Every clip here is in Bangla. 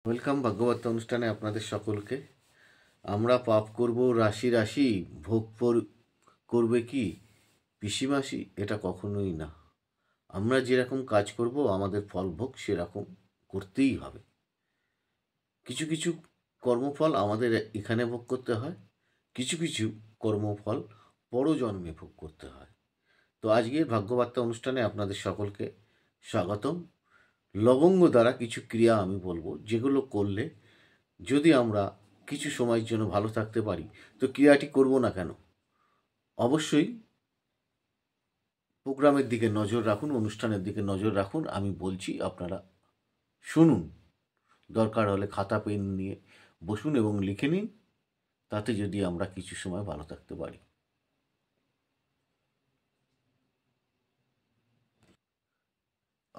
ওয়েলকাম ভাগ্যবার্তা অনুষ্ঠানে আপনাদের সকলকে। আমরা পাপ করব রাশি রাশি, ভোগ করবে কি পিসিমাসি, এটা কখনোই না। আমরা যেরকম কাজ করব আমাদের ফল ভোগ সেরকম করতেই হবে। কিছু কিছু কর্মফল আমাদের এখানে ভোগ করতে হয়, কিছু কিছু কর্মফল পরজন্মে ভোগ করতে হয়। তো আজকের ভাগ্যবার্তা অনুষ্ঠানে আপনাদের সকলকে স্বাগতম। লবঙ্গ দ্বারা কিছু ক্রিয়া আমি বলবো, যেগুলো করলে যদি আমরা কিছু সময়ের জন্য ভালো থাকতে পারি, তো ক্রিয়াটি করব না কেন? অবশ্যই প্রোগ্রামের দিকে নজর রাখুন, অনুষ্ঠানের দিকে নজর রাখুন। আমি বলছি, আপনারা শুনুন। দরকার হলে খাতা পেন নিয়ে বসুন এবং লিখে নিন, তাতে যদি আমরা কিছু সময় ভালো থাকতে পারি।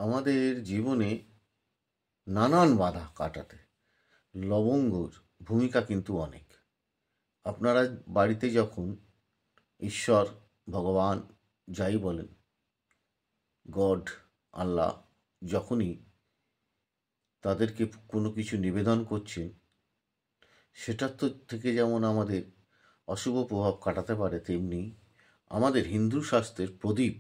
আমাদের জীবনে নানান বাধা কাটাতে লবঙ্গর ভূমিকা কিন্তু অনেক। আপনারা বাড়িতে যখন ঈশ্বর, ভগবান, যাই বলেন, গড, আল্লাহ, যখনই তাদেরকে কোনো কিছু নিবেদন করছেন, সেটার তো থেকে যেমন আমাদের অশুভ প্রভাব কাটাতে পারে, তেমনি আমাদের হিন্দু শাস্ত্রের প্রদীপ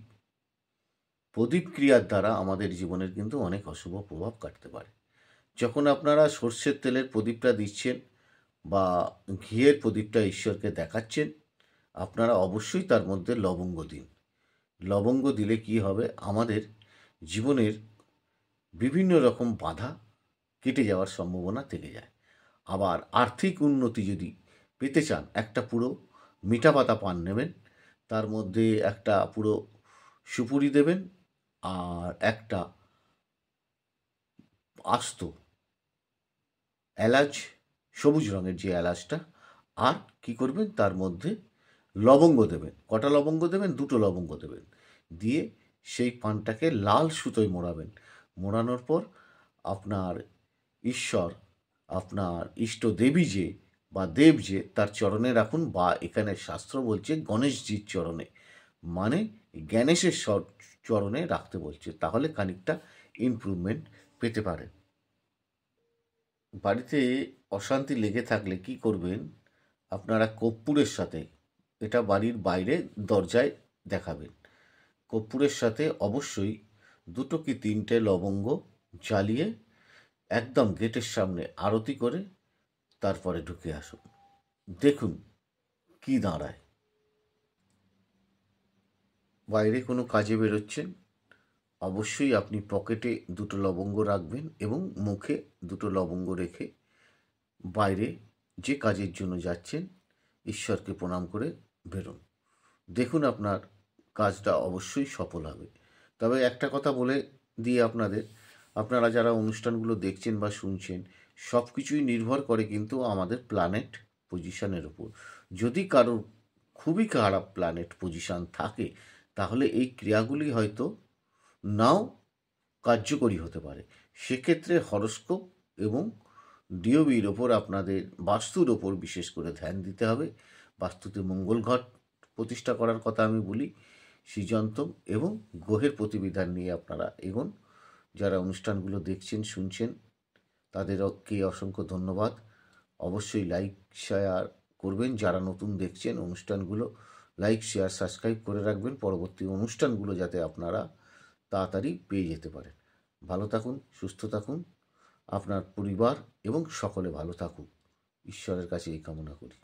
ক্রিয়ার দ্বারা আমাদের জীবনের কিন্তু অনেক অশুভ প্রভাব কাটতে পারে। যখন আপনারা সর্ষের তেলের প্রদীপটা দিচ্ছেন বা ঘিয়ের প্রদীপটা ঈশ্বরকে দেখাচ্ছেন, আপনারা অবশ্যই তার মধ্যে লবঙ্গ দিন। লবঙ্গ দিলে কি হবে, আমাদের জীবনের বিভিন্ন রকম বাধা কেটে যাওয়ার সম্ভাবনা থেকে যায়। আবার আর্থিক উন্নতি যদি পেতে চান, একটা পুরো মিঠা পাতা পান নেবেন, তার মধ্যে একটা পুরো সুপুরি দেবেন, আর একটা আস্ত এলাচ, সবুজ রঙের যে এলাচটা, আর কি করবেন, তার মধ্যে লবঙ্গ দেবেন। কটা লবঙ্গ দেবেন? দুটো লবঙ্গ দেবেন। দিয়ে সেই পানটাকে লাল সুতোয় মোড়াবেন। মোড়ানোর পর আপনার ঈশ্বর, আপনার ইষ্ট দেবী যে বা দেব যে, তার চরণে রাখুন, বা এখানে শাস্ত্র বলছে গণেশজির চরণে, মানে গণেশের চরণে রাখতে বলছে। তাহলে খানিকটা ইমপ্রুভমেন্ট পেতে পারেন। বাড়িতে অশান্তি লেগে থাকলে কি করবেন, আপনারা কর্পূরের সাথে, এটা বাড়ির বাইরে দরজায় দেখাবেন, কর্পূরের সাথে অবশ্যই দুটো কি তিনটে লবঙ্গ জ্বালিয়ে একদম গেটের সামনে আরতি করে তারপরে ঢুকে আসুন। দেখুন কি দাঁড়ায়। বাইরে কোনো কাজে বেরোচ্ছেন, অবশ্যই আপনি পকেটে দুটো লবঙ্গ রাখবেন এবং মুখে দুটো লবঙ্গ রেখে বাইরে যে কাজের জন্য যাচ্ছেন ঈশ্বরকে প্রণাম করে বেরোন। দেখুন আপনার কাজটা অবশ্যই সফল হবে। তবে একটা কথা বলে দিয়ে আপনাদের, আপনারা যারা অনুষ্ঠানগুলো দেখছেন বা শুনছেন, সব কিছুই নির্ভর করে কিন্তু আমাদের প্ল্যানেট পজিশনের উপর। যদি কারোর খুবই খারাপ প্ল্যানেট পজিশন থাকে, তাহলে এই ক্রিয়াগুলি হয়তো নাও কার্যকরী হতে পারে। সেক্ষেত্রে হরস্কোপ এবং ডিওবির ওপর, আপনাদের বাস্তুর ওপর বিশেষ করে ধ্যান দিতে হবে। বাস্তুতে মঙ্গল ঘট প্রতিষ্ঠা করার কথা আমি বলি, সৃজন্তম এবং গ্রহের প্রতিবিধান নিয়ে আপনারা এগোন। যারা অনুষ্ঠানগুলো দেখছেন, শুনছেন, তাদেরকে অসংখ্য ধন্যবাদ। অবশ্যই লাইক শেয়ার করবেন। যারা নতুন দেখছেন অনুষ্ঠানগুলো, লাইক শেয়ার সাবস্ক্রাইব করে রাখবেন, পরবর্তী অনুষ্ঠানগুলো যাতে আপনারা তাড়াতাড়ি পেয়ে যেতে পারেন। ভালো থাকুন, সুস্থ থাকুন, আপনার পরিবার এবং সকলে ভালো থাকুক, ঈশ্বরের কাছে এই কামনা করি।